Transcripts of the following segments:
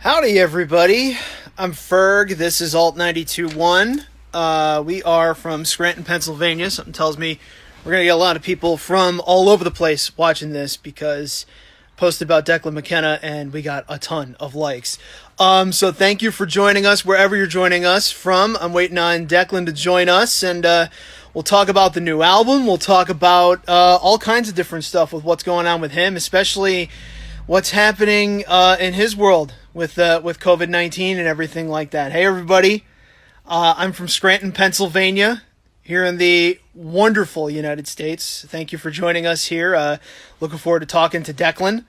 Howdy, everybody. I'm Ferg. This is Alt 92.1. We are from Scranton, Pennsylvania. Something tells me we're going to get a lot of people from all over the place watching this because I posted about Declan McKenna and we got a ton of likes. So thank you for joining us wherever you're joining us from. I'm waiting on Declan to join us, and we'll talk about the new album. We'll talk about all kinds of different stuff with what's going on with him, especially what's happening in his world with COVID-19 and everything like that. Hey, everybody. I'm from Scranton, Pennsylvania, here in the wonderful United States. Thank you for joining us here. Looking forward to talking to Declan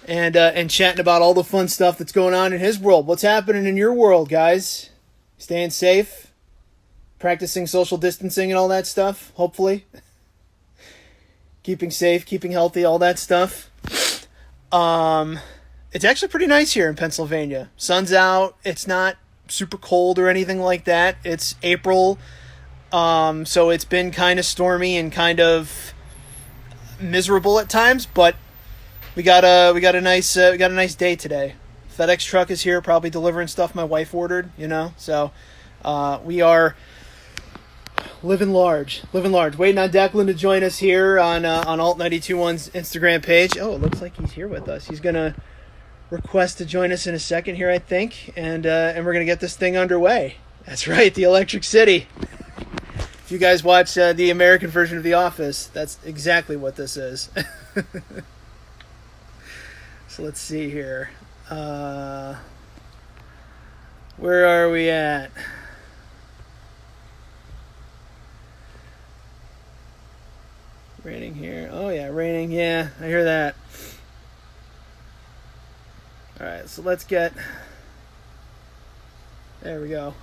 and chatting about all the fun stuff that's going on in his world. What's happening in your world, guys? Staying safe? Practicing social distancing and all that stuff, hopefully. Keeping safe, keeping healthy, all that stuff. It's actually pretty nice here in Pennsylvania. Sun's out. It's not super cold or anything like that. It's April. So it's been kind of stormy and kind of miserable at times, but we got a nice day today. FedEx truck is here, probably delivering stuff my wife ordered, So we are living large. Waiting on Declan to join us here on Alt 92.1's Instagram page. Oh, it looks like he's here with us. He's gonna request to join us in a second here, I think, and we're gonna get this thing underway. That's right, the Electric City. If you guys watch the American version of The Office, that's exactly what this is. So let's see here. Where are we at? Raining here. Oh yeah, raining. Yeah, I hear that. All right, so let's get. There we go.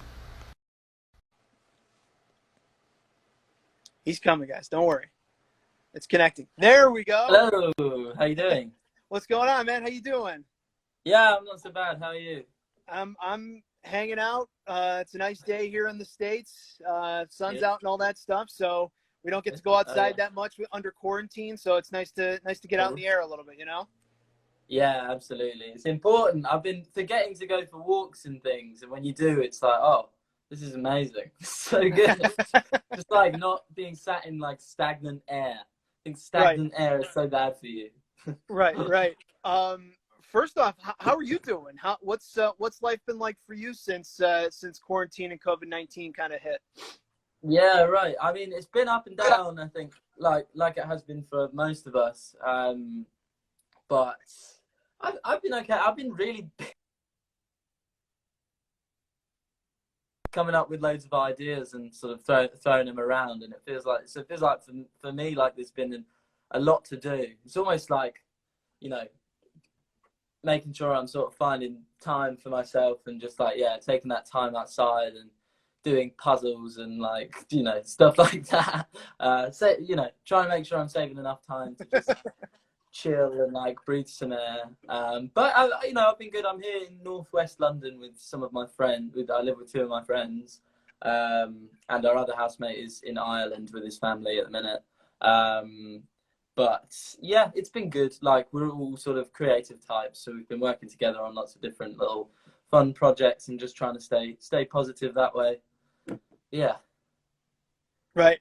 He's coming, guys. Don't worry. It's connecting. There we go. Hello. How you doing? What's going on, man? How you doing? Yeah, I'm not so bad. How are you? I'm hanging out. It's a nice day here in the States. Sun's out and all that stuff. So we don't get to go outside that much under quarantine. So it's nice to get out in the air a little bit, Yeah, absolutely. It's important. I've been forgetting to go for walks and things, and when you do, it's like, oh, this is amazing. It's so good. Just like not being sat in like stagnant air. I think stagnant air is so bad for you. Right. First off, how are you doing? What's life been like for you since quarantine and COVID-19 kind of hit? Yeah, right. I mean, it's been up and down. I think like it has been for most of us. But I've been okay. I've been really coming up with loads of ideas and sort of throwing them around, and it feels like for me like there's been a lot to do. It's almost like, making sure I'm sort of finding time for myself and just like, taking that time outside and doing puzzles and like, stuff like that. Trying to make sure I'm saving enough time to just chill and like breathe some air. But I've been good. I'm here in northwest London with some of my friends. I live with two of my friends, and our other housemate is in Ireland with his family at the minute. But yeah, it's been good. Like, we're all sort of creative types, so we've been working together on lots of different little fun projects and just trying to stay positive that way. Yeah. Right.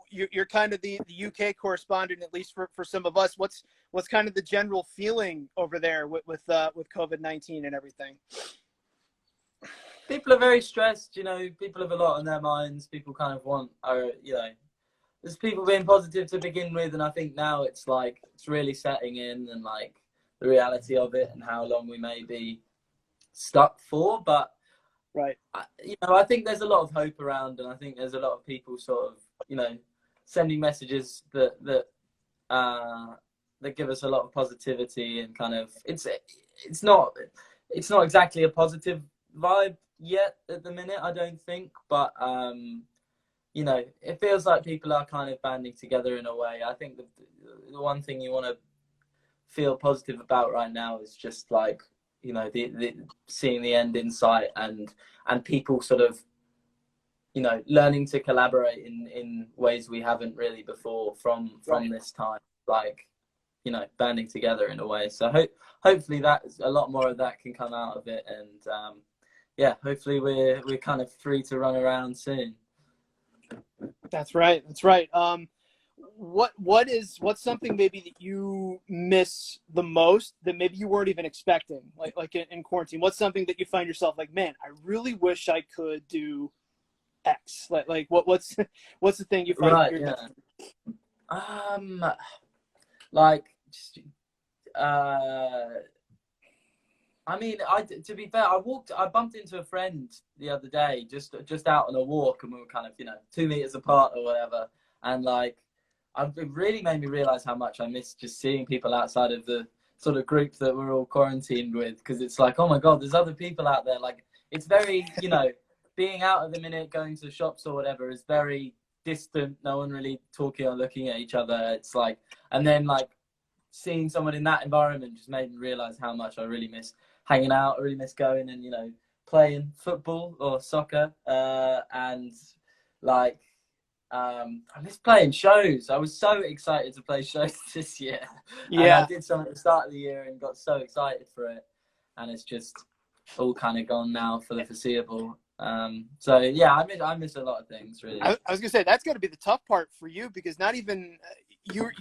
You're kind of the UK correspondent, at least for some of us. What's kind of the general feeling over there with COVID-19 and everything? People are very stressed. People have a lot on their minds. People kind of want, there's people being positive to begin with, and I think now it's like it's really setting in, and like the reality of it and how long we may be stuck for. But right, I think there's a lot of hope around, and I think there's a lot of people sort of sending messages that give us a lot of positivity, and kind of it's not exactly a positive vibe yet at the minute, I don't think, but it feels like people are kind of banding together in a way. I think the one thing you want to feel positive about right now is just like, the seeing the end in sight, and people sort of, learning to collaborate in ways we haven't really before from this time. Like, you know, banding together in a way. So hopefully that a lot more of that can come out of it, and yeah, hopefully we're kind of free to run around soon. That's right. That's right. What's something maybe that you miss the most that maybe you weren't even expecting, like in quarantine? What's something that you find yourself like, man, I really wish I could do X? What's the thing you find? Right. Yeah. Like, just, I mean, to be fair, I bumped into a friend the other day, just out on a walk, and we were kind of, you know, 2 meters apart or whatever, and like, it really made me realize how much I miss just seeing people outside of the sort of group that we're all quarantined with, because it's like, oh my God, there's other people out there. Like, it's very, you know, being out of the minute, going to shops or whatever is very distant. No one really talking or looking at each other. It's like, and then like seeing someone in that environment just made me realize how much I really miss hanging out. I really miss going and, you know, playing football or soccer, and like, I miss playing shows. I was so excited to play shows this year. Yeah. And I did some at the start of the year and got so excited for it. And it's just all kind of gone now for the foreseeable. So yeah, I miss a lot of things, really. I was gonna say that's got to be the tough part for you, because not even you're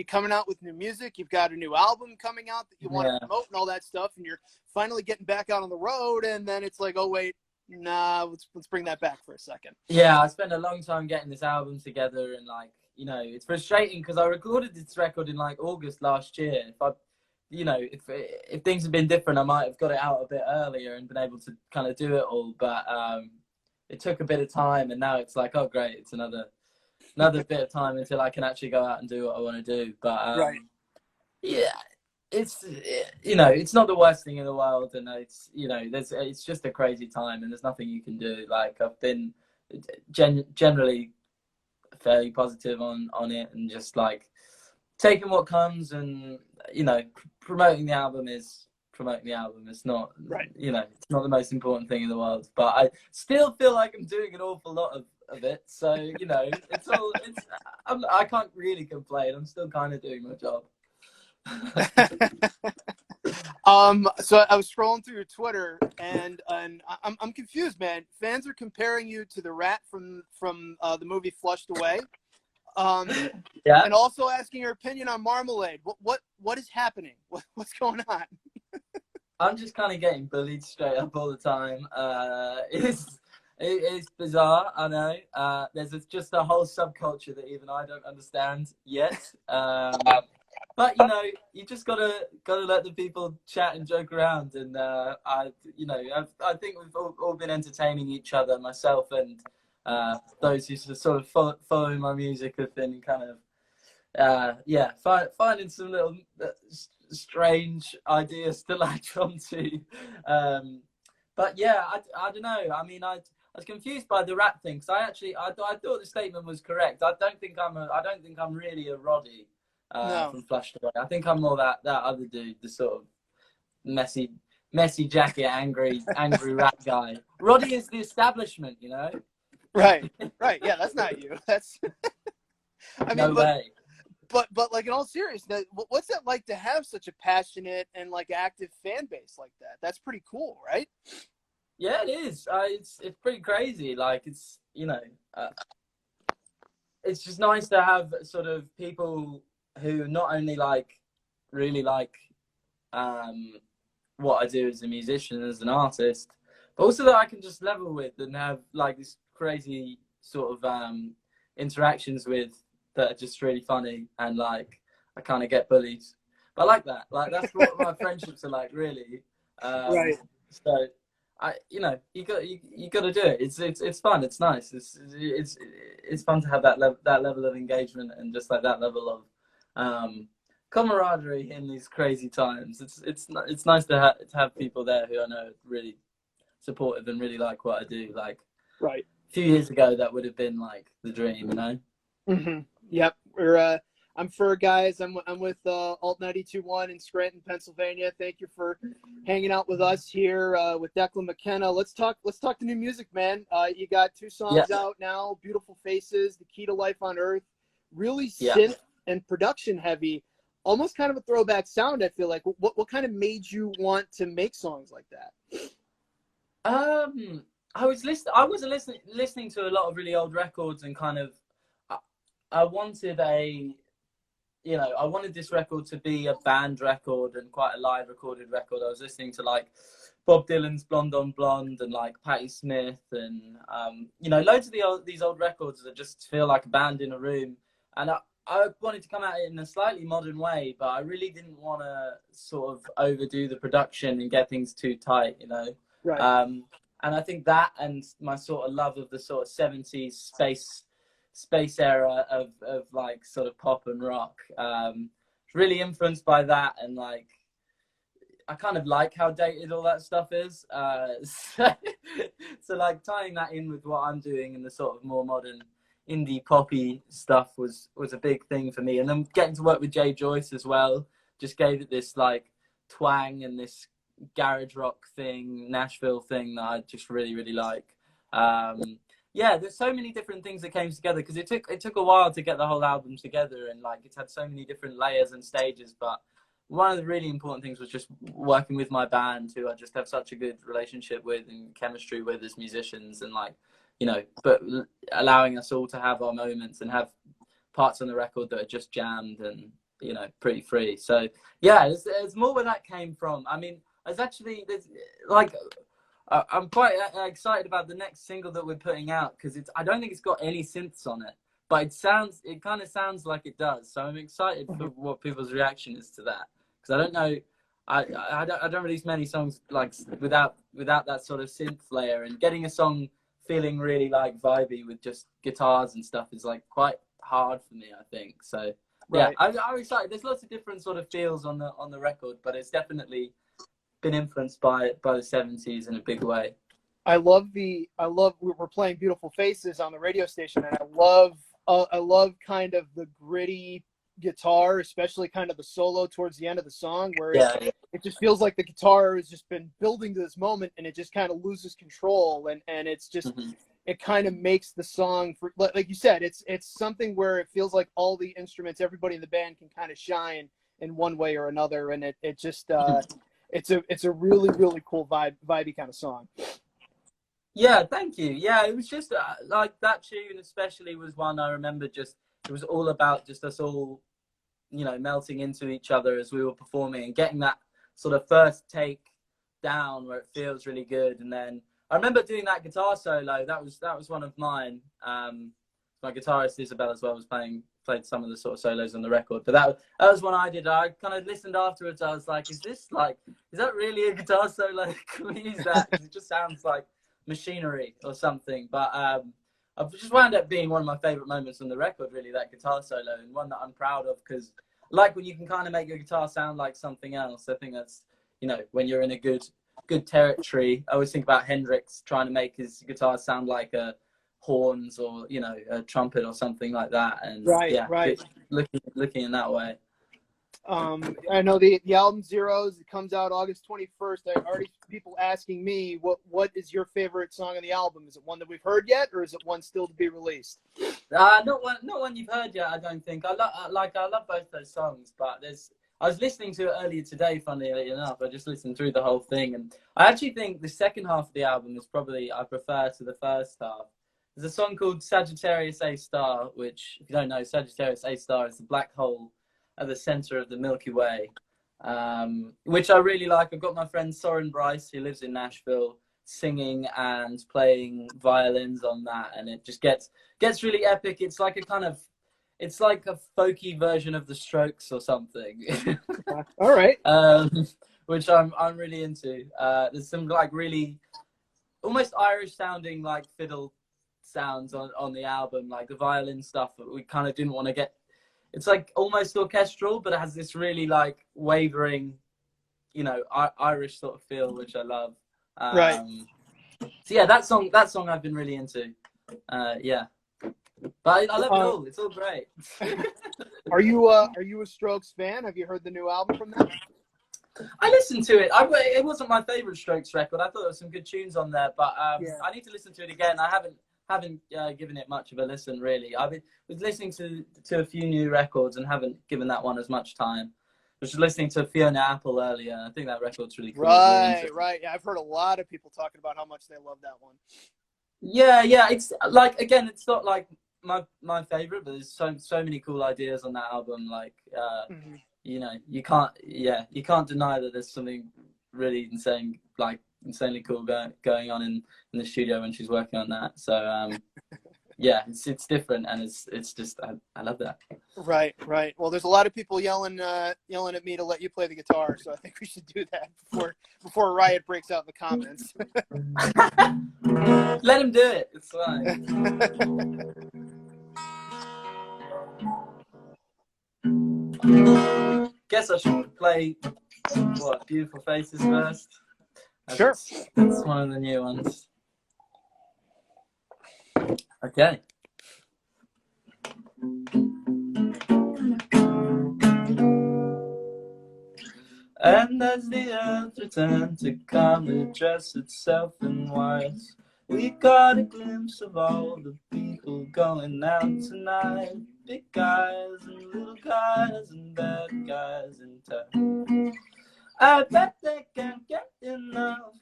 coming out with new music. You've got a new album coming out that you want to promote and all that stuff, and you're finally getting back out on the road, and then it's like, oh wait, nah, let's bring that back for a second. Yeah, I spent a long time getting this album together, and like, you know, it's frustrating because I recorded this record in like August last year. If things had been different, I might have got it out a bit earlier and been able to kind of do it all. But it took a bit of time, and now it's like, oh great, it's another bit of time until I can actually go out and do what I want to do. But right. Yeah, it's, you know, it's not the worst thing in the world, and it's, you know, it's just a crazy time, and there's nothing you can do. Like, I've been generally fairly positive on it, and just like taking what comes, and, you know, promoting the album is promoting the album. It's not, right, you know, it's not the most important thing in the world, but I still feel like I'm doing an awful lot of it. So, you know, I can't really complain. I'm still kind of doing my job. So I was scrolling through your Twitter, and I'm confused, man. Fans are comparing you to the rat from the movie Flushed Away. Yeah. And also asking your opinion on Marmalade. What is happening? What's going on? I'm just kind of getting bullied straight up all the time. It's bizarre, I know. There's just a whole subculture that even I don't understand yet. But, you know, you just gotta let the people chat and joke around, and I think we've all been entertaining each other. Myself and those who sort of follow my music have been kind of finding some little strange ideas to latch onto. But yeah, I don't know. I mean, I was confused by the rat thing, because I thought the statement was correct. I don't think I'm really a Roddy from Flushed Away. I think I'm more that other dude, the sort of messy jacket, angry rat guy. Roddy is the establishment, you know. Right. Yeah, that's not you. That's. I mean, no way. But like, in all seriousness, what's it like to have such a passionate and like active fan base like that? That's pretty cool, right? Yeah, it is. It's pretty crazy. Like, it's, you know, it's just nice to have sort of people who not only really like what I do as a musician, as an artist, but also that I can just level with and have like this crazy sort of interactions with, that are just really funny, and like I kind of get bullied. But I like that. Like, that's what my friendships are like, really. Right. So you know, you got to do it. It's fun. It's nice. It's fun to have that level of engagement, and just like that level of camaraderie in these crazy times. It's nice to have people there who I know are really supportive and really like what I do. Like, right. A few years ago, that would have been like the dream, you know. Mm-hmm. Yep. I'm Ferg, guys. I'm with Alt 92.1 in Scranton, Pennsylvania. Thank you for hanging out with us here with Declan McKenna. Let's talk the new music, man. You got 2 songs out now. Beautiful Faces, The Key to Life on Earth. Really synth and production heavy. almost kind of a throwback sound. I feel like what kind of made you want to make songs like that? I was listening to a lot of really old records, and kind of I wanted I wanted this record to be a band record and quite a live recorded record. I was listening to like Bob Dylan's Blonde on Blonde and like Patti Smith and loads of these old records that just feel like a band in a room. And I wanted to come at it in a slightly modern way, but I really didn't want to sort of overdo the production and get things too tight, Right. And I think that, and my sort of love of the sort of 70s space era of like sort of pop and rock, really influenced by that. And like I kind of like how dated all that stuff is, so like tying that in with what I'm doing and the sort of more modern indie poppy stuff was a big thing for me. And then getting to work with Jay Joyce as well just gave it this like twang and this garage rock thing, Nashville thing that I just really, really like. Yeah, there's so many different things that came together, because it took a while to get the whole album together, and like it's had so many different layers and stages. But one of the really important things was just working with my band, who I just have such a good relationship with and chemistry with as musicians, and like, but allowing us all to have our moments and have parts on the record that are just jammed and, pretty free. So yeah, it's more where that came from. I mean, I'm quite excited about the next single that we're putting out, because I don't think it's got any synths on it, but it kind of sounds like it does. So I'm excited for what people's reaction is to that, because I don't know, I don't release many songs like without that sort of synth layer, and getting a song feeling really like vibey with just guitars and stuff is like quite hard for me, I think. So yeah, right. I'm excited. There's lots of different sort of feels on the record, but it's definitely been influenced by the 70s in a big way. I love we're playing Beautiful Faces on the radio station, and I love kind of the gritty guitar, especially kind of the solo towards the end of the song, where it just feels like the guitar has just been building to this moment, and it just kind of loses control, and it's just it kind of makes the song, like you said, it's something where it feels like all the instruments, everybody in the band can kind of shine in one way or another, and it just it's a really, really cool vibey kind of song. Yeah, thank you. Yeah, it was just like that tune especially was one I remember. Just it was all about just us all, melting into each other as we were performing, and getting that sort of first take down where it feels really good. And then I remember doing that guitar solo. That was one of mine. My guitarist Isabel as well played some of the sort of solos on the record, but that was one I did. I kind of listened afterwards. I was like, is that really a guitar solo? Can we use that? 'Cause it just sounds like machinery or something. But I've just wound up being one of my favorite moments on the record, really, that guitar solo, and one that I'm proud of, because like when you can kind of make your guitar sound like something else. I think that's, when you're in a good territory. I always think about Hendrix trying to make his guitar sound like a horns or a trumpet or something like that, and right. Looking in that way. I know the album Zeros, it comes out August 21st. I already people asking me what is your favorite song on the album? Is it one that we've heard yet, or is it one still to be released? Not one you've heard yet, I don't think. I love both those songs, but I was listening to it earlier today, funnily enough. I just listened through the whole thing, and I actually think the second half of the album is probably I prefer to the first half. There's a song called Sagittarius A Star, which, if you don't know, Sagittarius A Star is the black hole at the center of the Milky Way, which I really like. I've got my friend Soren Bryce, who lives in Nashville, singing and playing violins on that, and it just gets really epic. It's like a folky version of the Strokes or something. All right. Which I'm really into. There's some like really almost Irish sounding like fiddle sounds on the album, like the violin stuff that we kind of didn't want to get. It's like almost orchestral, but it has this really like wavering, Irish sort of feel, which I love. Right. So yeah, that song I've been really into. Yeah, but I love it all. It's all great. Are you a Strokes fan? Have you heard the new album from them? I listened to it. It wasn't my favorite Strokes record. I thought there were some good tunes on there, but I need to listen to it again. I haven't haven't given it much of a listen really. Was listening to a few new records and haven't given that one as much time. I was just listening to Fiona Apple earlier. I think that record's really cool. Right, right. Yeah, I've heard a lot of people talking about how much they love that one. Yeah, it's like, again, it's not like my favorite, but there's so many cool ideas on that album. Like, you know, you can't deny that there's something really insane, like insanely cool going on in the studio when she's working on that. So yeah, it's different, and it's just I love that. Right. Well, there's a lot of people yelling at me to let you play the guitar, so I think we should do that before a riot breaks out in the comments. Let him do it. It's fine. Guess I should play Beautiful Faces first. Sure. It's one of the new ones. Okay. And as the earth returned to calmly dress itself in white, we got a glimpse of all the people going out tonight. Big guys and little guys and bad guys in town. I bet they can't get enough.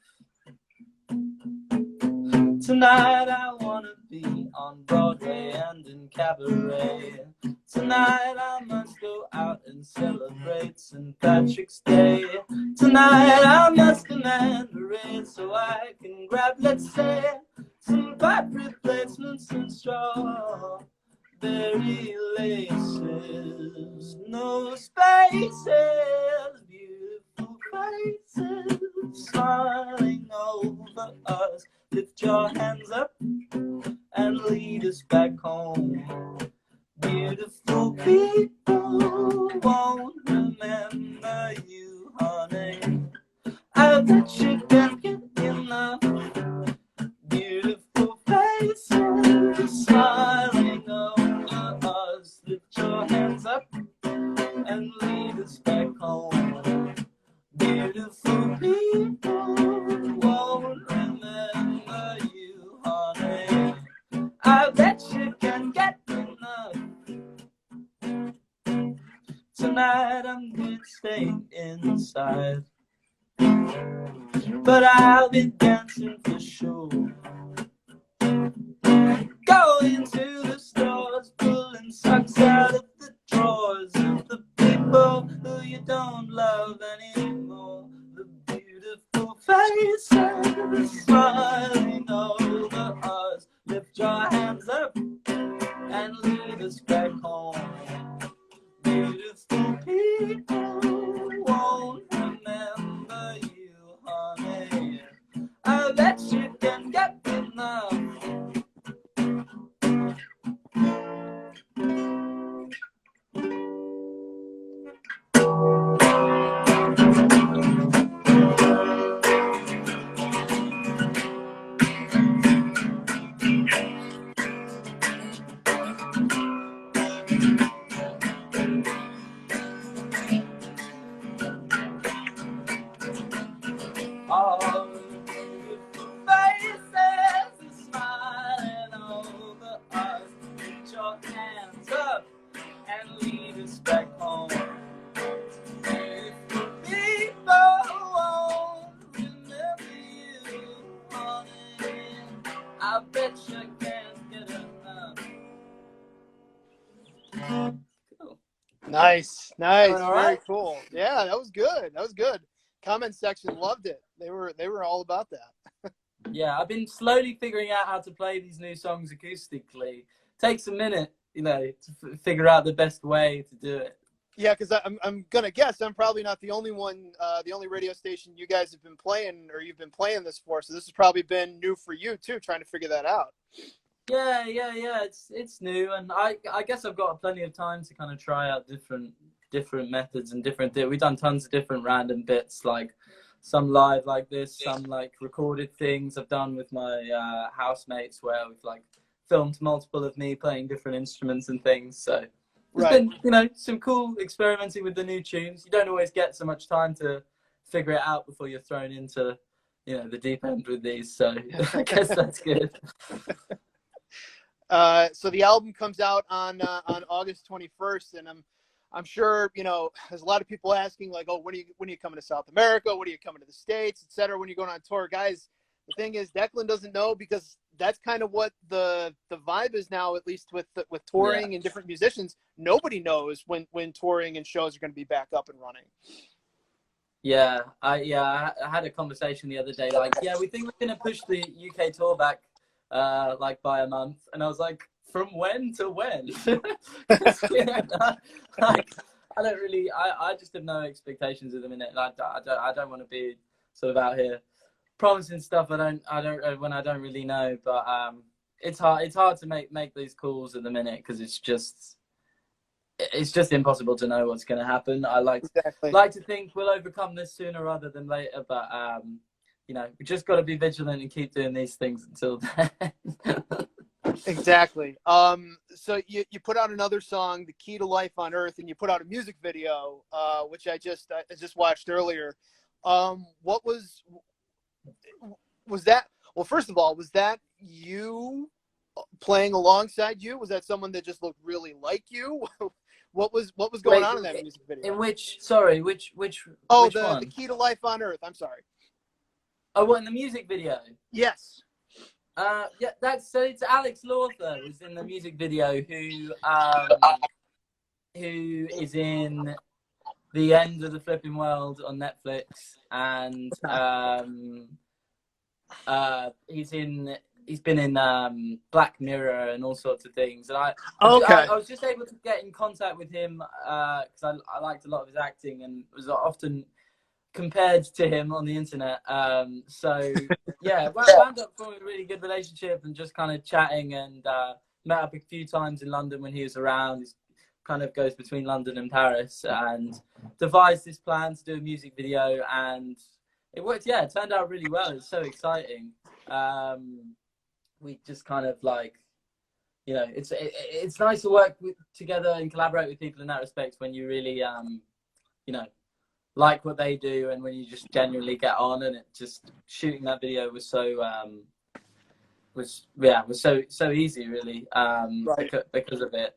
Tonight I wanna be on Broadway and in cabaret. Tonight I must go out and celebrate St. Patrick's Day. Tonight I must demand a raise so I can grab, let's say, some pipe replacements and strawberry laces. No spaces, beautiful faces smiling over us. Lift your hands up and lead us back home. Beautiful people won't remember you, honey. I bet you can't get enough. Beautiful faces smiling over us. Lift your hands up and lead us back home. Beautiful people won't remember you, honey. I bet you can get enough. Tonight I'm good staying inside, but I'll be dancing for sure. Going to the stores, pulling socks out of the drawers of the people who you don't love anymore. The beautiful faces smiling over us. Lift your hands up and lead us back home. Beautiful people won't remember you, honey. I bet you can get enough. All the beautiful faces smiling over us. Put your hands up and lead us back home. Beautiful people won't remember you, honey. I bet you can't get enough. Cool. Nice. All right. Very cool. Yeah, that was good. Comment section loved it. They were all about that. Yeah, I've been slowly figuring out how to play these new songs acoustically. Takes a minute, you know, to figure out the best way to do it. Yeah, because I'm gonna guess I'm probably not the only one, the only radio station you guys have been playing or you've been playing this for. So this has probably been new for you too, trying to figure that out. Yeah. It's new, and I guess I've got plenty of time to kind of try out different methods and we've done tons of different random bits, like some live like this, some like recorded things I've done with my housemates where we've like filmed multiple of me playing different instruments and things. So there's been, you know, some cool experimenting with the new tunes. You don't always get so much time to figure it out before you're thrown into, you know, the deep end with these. So I guess that's good. So the album comes out on August 21st, and I'm sure, you know, there's a lot of people asking like, oh, when are you coming to South America? When are you coming to the States, etc. When you're going on tour, guys? The thing is, Declan doesn't know, because that's kind of what the vibe is now, at least with touring Yeah. and different musicians. Nobody knows when touring and shows are going to be back up and running. Yeah, I had a conversation the other day. Like, yeah, we think we're gonna push the UK tour back, like by a month, and I was like, from when to when? Like, I don't really, I just have no expectations at the minute. I don't want to be sort of out here promising stuff when I don't really know. But it's hard to make these calls at the minute, because it's just impossible to know what's going to happen. I like to think we'll overcome this sooner rather than later, but you know, we just got to be vigilant and keep doing these things until then. Exactly. So you put out another song, "The Key to Life on Earth," and you put out a music video, which I just watched earlier. What was that? Well, first of all, was that you playing alongside you? Was that someone that just looked really like you? What was going on in that music video? In which? Sorry, which? Oh, which one? The Key to Life on Earth. I'm sorry. Oh, what, in the music video? Yes. Yeah, it's Alex Lawther who's in the music video, who is in The End of the Flipping World on Netflix, and he's been in Black Mirror and all sorts of things. And I was just able to get in contact with him because I liked a lot of his acting and was often compared to him on the internet. So yeah, wound up forming a really good relationship and just kind of chatting, and met up a few times in London when he was around. He kind of goes between London and Paris, and devised this plan to do a music video, and it worked. Yeah, it turned out really well. It's so exciting. We just kind of like, you know, it's nice to work together and collaborate with people in that respect, when you really you know, like what they do, and when you just genuinely get on. And it just, shooting that video was so so easy, really, Right. because of it.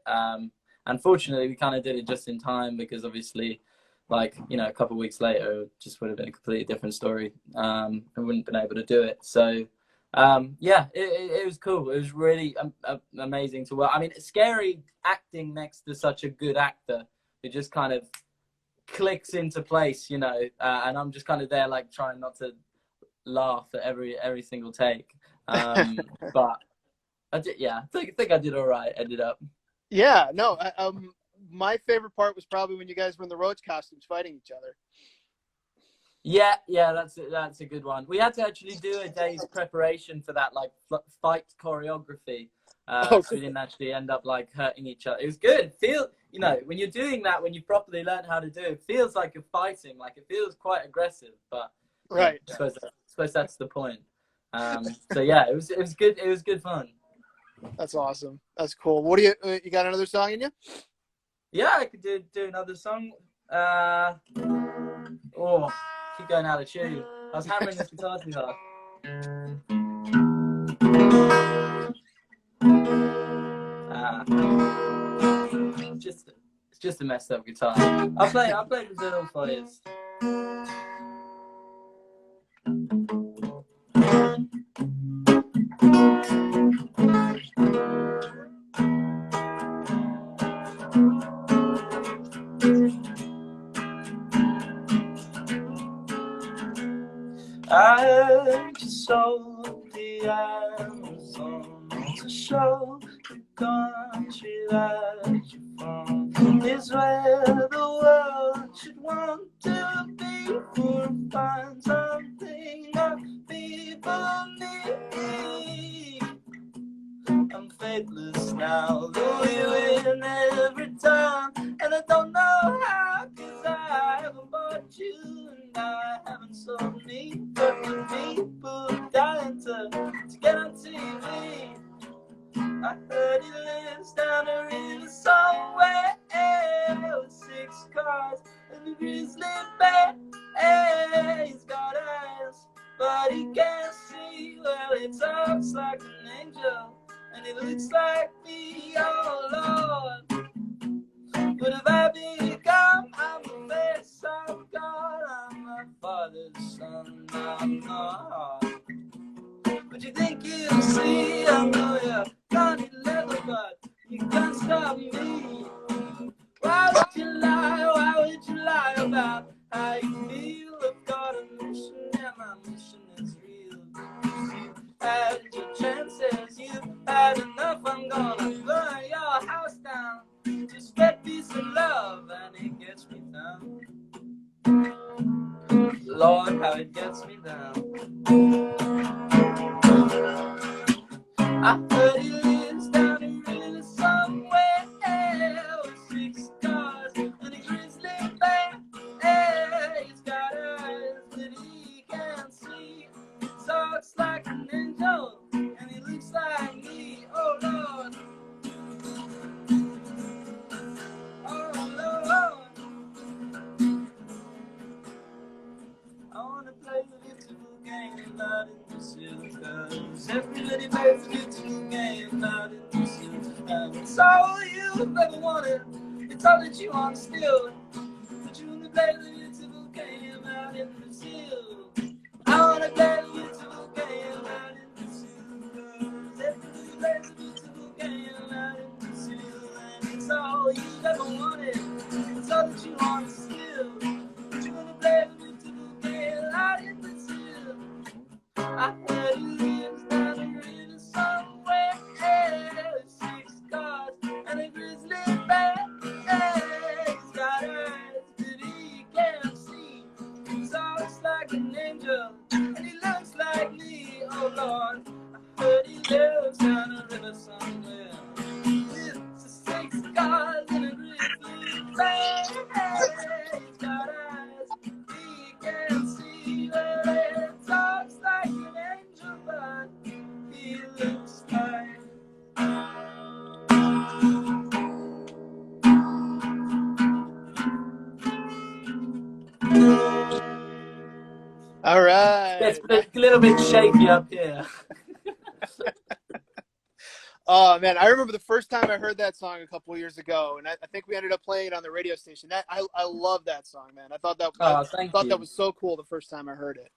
Unfortunately, we kind of did it just in time, because obviously, like, you know, a couple of weeks later, it just would have been a completely different story. I wouldn't have been able to do it. So yeah, it was cool. It was really amazing to work. I mean, it's scary acting next to such a good actor who just kind of clicks into place, you know, and I'm just kind of there, like, trying not to laugh at every single take. But I did, yeah, I think I did all right. Ended up. Yeah, no. My favorite part was probably when you guys were in the Roach costumes fighting each other. Yeah, that's a good one. We had to actually do a day's preparation for that, like, fight choreography. So we didn't actually end up like hurting each other. It was good. You know, when you're doing that, when you properly learn how to do it, it feels like you're fighting. Like, it feels quite aggressive, but right. Yeah, I suppose that's the point. So yeah, it was good. It was good fun. That's awesome. That's cool. What do you got another song in you? Yeah, I could do another song. Oh, keep going out of tune. I was hammering this guitar too hard. It's just a messed up guitar. I'll play Brazil for you. I just sold the Amazon to show the country that you're from is where the world should want to be, for find something that people need. I'm faithless now, though you win every time, and I don't know how, 'cause I haven't bought you and I haven't sold me, but the people dying to get on TV. I heard he lives down a river somewhere with 6 cars and a grizzly bear. He's got eyes, but he can't see. Well, he talks like an angel, and he looks like me, oh Lord. What have I become? I'm the face of God. I'm my father's son. I'm not. But you think you'll see? I know you're gonna level, but you can't stop me. Why would you lie? Why would you lie about how you feel? I've got a mission, and my mission is real. You had your chances, you had enough. I'm gonna burn your house down. Just that piece of love, and it gets me down. Lord, how it gets me down. I heard he lives down in really somewhere with 6 cars and a grizzly bear. He's got eyes that he can't see. He talks like an angel and he looks like me. Oh Lord, oh Lord. I wanna play the beautiful game out in the city, 'cause everybody plays the beautiful game out in the city. And it's all you've ever wanted, it's all that you want still. But you wanna play the beautiful game out in the city. I wanna play the beautiful game out in the city, 'cause everybody plays the beautiful game out in the city. And it's all you've ever wanted, it's all that you want still. But you wanna play the beautiful game out in the city. I heard he lives down the river somewhere with 6 cars and a grizzly bear. He's got eyes that he can't see. He talks like an angel and he looks like me. Oh Lord, I heard he lives down the river somewhere with 6 cars and a grizzly bear. He's got eyes he can't see. Well, he talks like an angel, but he looks like. All right. It's a little bit shaky up here. Oh man, I remember the first time I heard that song a couple of years ago, and I think we ended up playing it on the radio station. That I love that song, man. I thought that that was so cool the first time I heard it.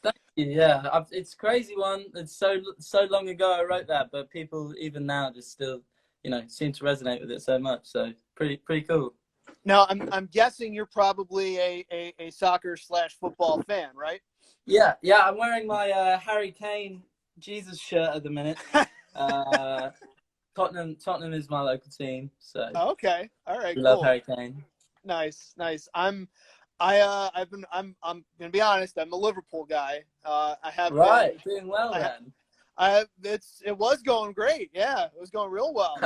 Thank you. Yeah, it's a crazy one. It's so long ago I wrote that, but people even now just still, seem to resonate with it so much. So pretty cool. Now I'm guessing you're probably a soccer/football fan, right? Yeah. I'm wearing my Harry Kane Jesus shirt at the minute. Tottenham is my local team, so okay, all right, we cool. love Harry Kane. Nice. I'm gonna be honest. I'm a Liverpool guy. I have right, doing well then. It was going great. Yeah, it was going real well,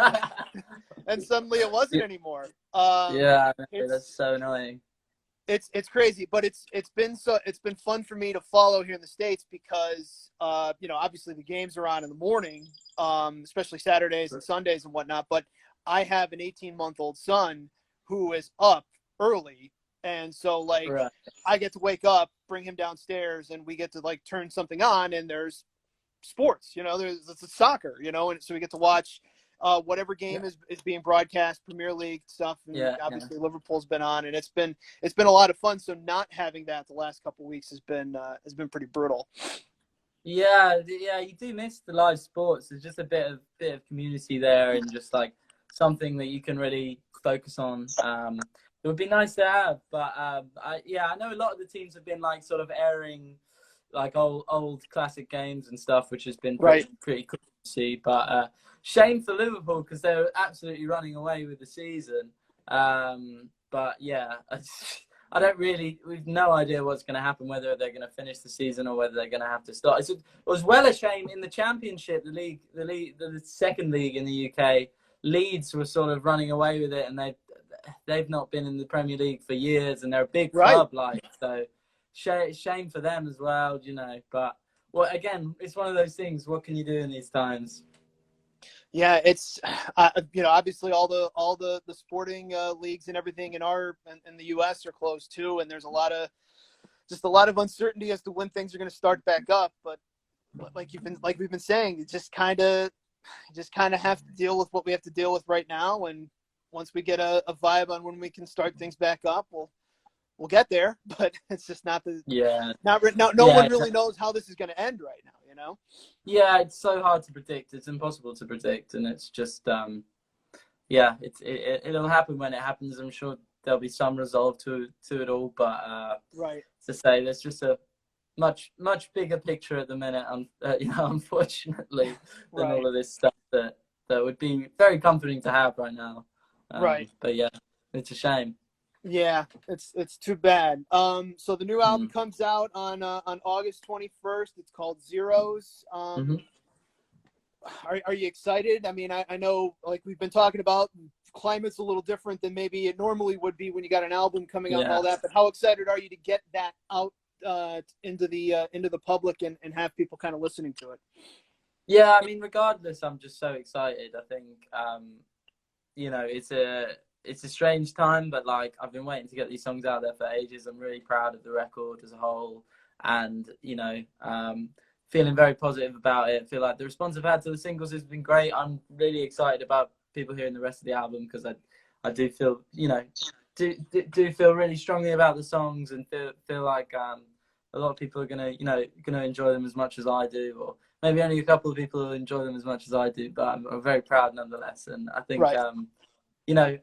and suddenly it wasn't anymore. That's so annoying. It's crazy, but it's been fun for me to follow here in the States because obviously the games are on in the morning, especially Saturdays and Sundays and whatnot. But I have an 18-month-old son who is up early, and so right. I get to wake up, bring him downstairs, and we get to turn something on, and there's sports. It's soccer. And so we get to watch whatever game is being broadcast, Premier League stuff, and obviously Liverpool's been on, and it's been a lot of fun. So not having that the last couple of weeks has been pretty brutal. Yeah, you do miss the live sports. There's just a bit of community there, and just something that you can really focus on. It would be nice to have, but I know a lot of the teams have been sort of airing old classic games and stuff, which has been pretty cool to see. But shame for Liverpool because they were absolutely running away with the season. But yeah, I don't really, we've no idea what's going to happen, whether they're going to finish the season or whether they're going to have to start. It was well a shame in the Championship, the second league in the UK. Leeds were sort of running away with it, and they've not been in the Premier League for years, and they're a big club, so shame for them as well, But again, it's one of those things. What can you do in these times? Yeah, it's obviously all the sporting leagues and everything in the US are closed too, and there's a lot of uncertainty as to when things are going to start back up. But like we've been saying, it just kind of just kind of have to deal with what we have to deal with right now. And once we get a vibe on when we can start things back up, we'll get there. But it's just not the no one really knows how this is going to end right now. You know? Yeah, it's so hard to predict. It's impossible to predict, and it's just it'll happen when it happens. I'm sure there'll be some resolve to it all, but right. To say there's just a much bigger picture at the minute, unfortunately, than all of this stuff that would be very comforting to have right now. Right. But yeah, it's a shame. Yeah, it's too bad. So the new album comes out on August 21st. It's called Zeros. Are you excited? I mean, I know, like we've been talking about, climate's a little different than maybe it normally would be when you got an album coming out and all that. But how excited are you to get that out into the public and have people kind of listening to it? Yeah, I mean, regardless, I'm just so excited. I think it's a strange time, but like I've been waiting to get these songs out there for ages. I'm really proud of the record as a whole, and feeling very positive about it. I feel like the response I've had to the singles has been great. I'm really excited about people hearing the rest of the album because I do feel do feel really strongly about the songs and feel like a lot of people are gonna enjoy them as much as I do, or maybe only a couple of people will enjoy them as much as I do. But I'm very proud nonetheless, and I think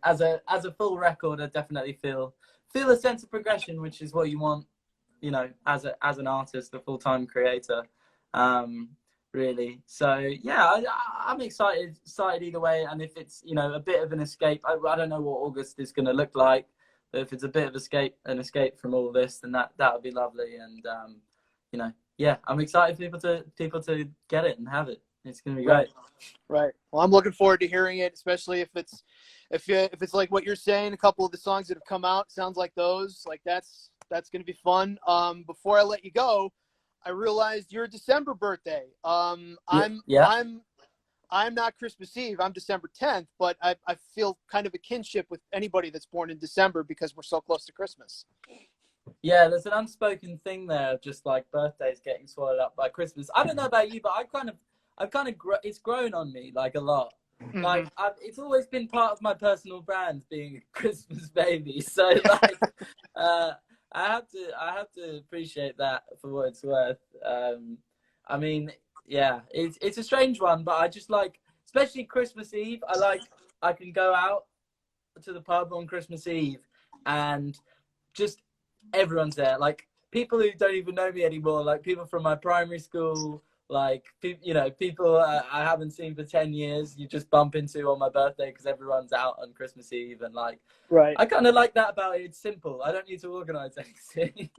as a full record, I definitely feel a sense of progression, which is what you want, as an artist, a full-time creator. Really. So yeah, I'm excited either way. And if it's a bit of an escape, I don't know what August is going to look like, but if it's a bit of an escape from all this, then that would be lovely. And I'm excited for people to get it and have it. It's going to be great. Right. Well, I'm looking forward to hearing it, especially if it's like what you're saying. A couple of the songs that have come out sounds like those. Like that's going to be fun. Before I let you go, I realized you're a December birthday. I'm not Christmas Eve. I'm December 10th, but I feel kind of a kinship with anybody that's born in December because we're so close to Christmas. Yeah, there's an unspoken thing there of just like birthdays getting swallowed up by Christmas. I don't know about you, but it's grown on me like a lot. Mm-hmm. Like it's always been part of my personal brand being a Christmas baby. So like, I have to appreciate that for what it's worth. I mean, yeah, it's a strange one, but I just like, especially Christmas Eve. I can go out to the pub on Christmas Eve and just everyone's there. Like people who don't even know me anymore, like people from my primary school, like people I haven't seen for 10 years. You just bump into on my birthday because everyone's out on Christmas Eve, and like, right. I kind of like that about it. It's simple. I don't need to organize anything.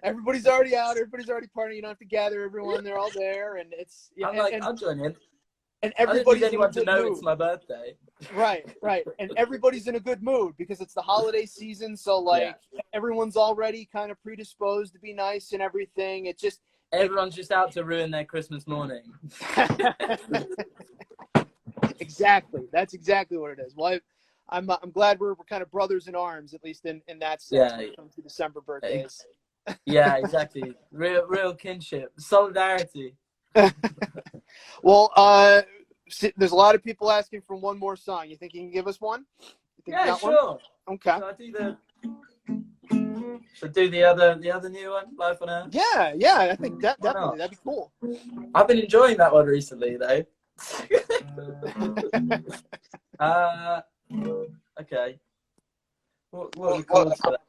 Everybody's already out. Everybody's already partying. You don't have to gather everyone. They're all there, and it's. I'll join in. And everybody's I don't need anyone to know it's my birthday. Right. And everybody's in a good mood because it's the holiday season. So like everyone's already kind of predisposed to be nice and everything. It just. Everyone's just out to ruin their Christmas morning. Exactly. That's exactly what it is. Well, I'm glad we're kind of brothers in arms, at least in that sense, when it comes to December birthdays. Yeah, exactly. Real kinship, solidarity. Well, there's a lot of people asking for one more song. You think you can give us one? Yeah, sure. One? Okay. Should I do the other new one, Life on Earth? Yeah. I think definitely that'd be cool. I've been enjoying that one recently, though. Okay. What are the chords for that?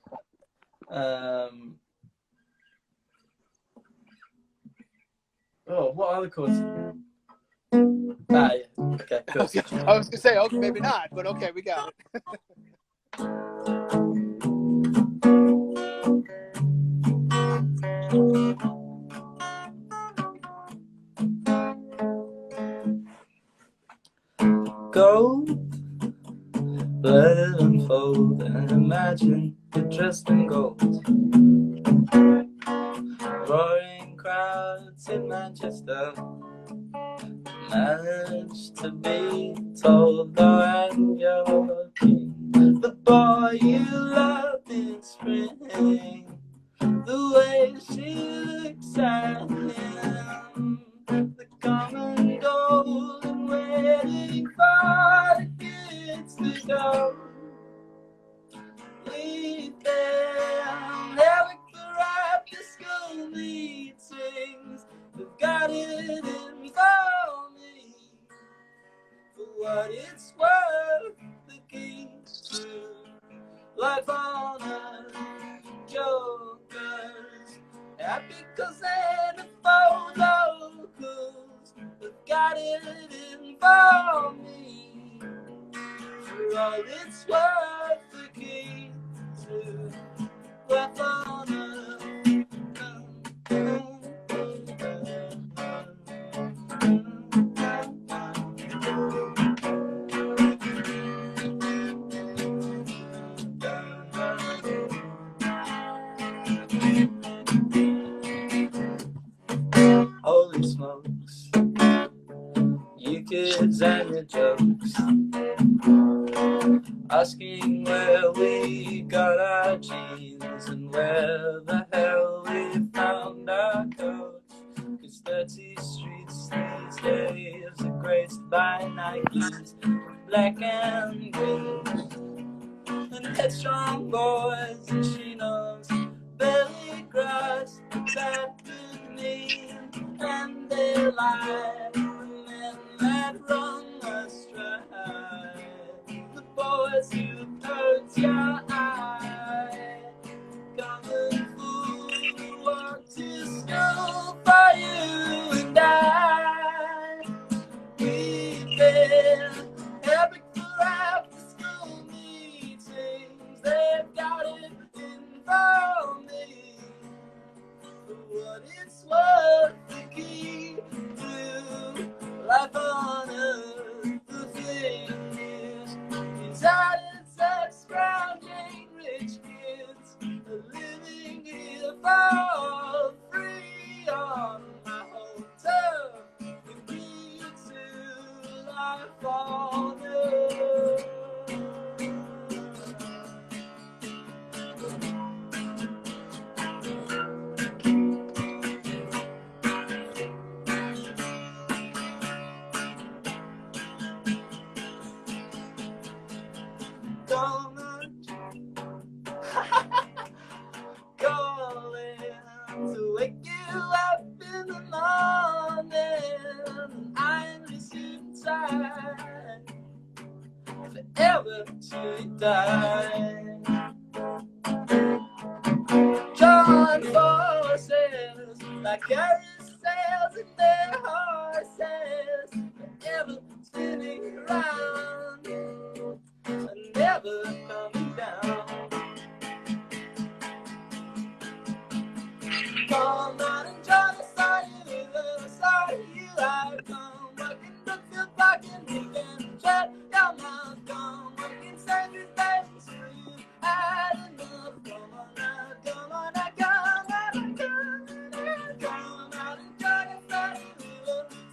What are the chords? Yeah. Okay, cool. I was gonna say, okay, maybe not, but okay, we got it. Go, let it unfold and imagine you're dressed in gold. Roaring crowds in Manchester managed to be told I'm your king. The boy you loved in spring, the way she looks at him, the common door what it's worth, the key to life on earth. Jokers, happy cause they're the faux locals, have got it in for me. For all it's worth, the key to life on earth. Holy smokes, you kids and your jokes, asking where we got our jeans and where the hell we found our coats. 'Cause dirty streets these days are graced by Nikes, black and green, and headstrong boys and chinos, belly grass, that could mean, and they lie, the men that run astray, the boys who hurt your eye, common fool who want to school for you and I. We've been epic for after school meetings, they've got it in for me. For what it's worth, the key to life on earth, the thing is that it's sex scrounging rich kids are living here for free on my home turf, the key to life on earth. Calling to wake you up in the morning. I'm just inside forever till you die. Join forces like carousels in their horses, forever spinning around and never coming down. Come on and join us, sorry you have come. Working Brookfield Park and we can shut your mouth. Come working St. Louis babies for you. Had enough. Come on now, come on now, come on now, come out and join us,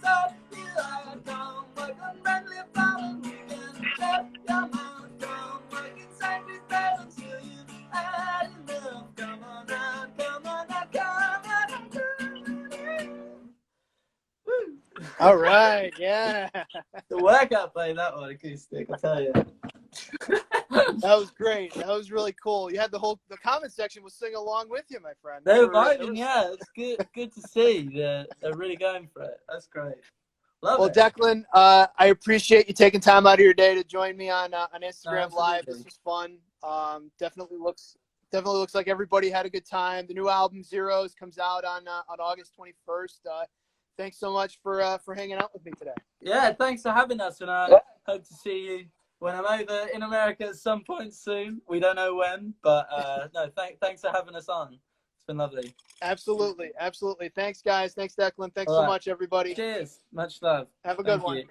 sorry you have come. Working Brently Farm and we can shut your mouth. Come working St. Louis babies for you. Had enough. Come on now, come on now, come. All right, yeah. The workout playing that one acoustic, I tell you. That was great. That was really cool. You had the comment section was singing along with you, my friend. They were vibing, yeah. It's good to see. They're really going for it. That's great. Love it. Declan, I appreciate you taking time out of your day to join me on Instagram Live. This was fun. Definitely looks like everybody had a good time. The new album Zeros comes out on August 21st. Thanks so much for hanging out with me today. Yeah, thanks for having us, and I hope to see you when I'm over in America at some point soon. We don't know when, but no, thanks for having us on. It's been lovely. Absolutely. Thanks, guys. Thanks, Declan. Thanks so much, everybody. Cheers. Much love. Have a good one. You.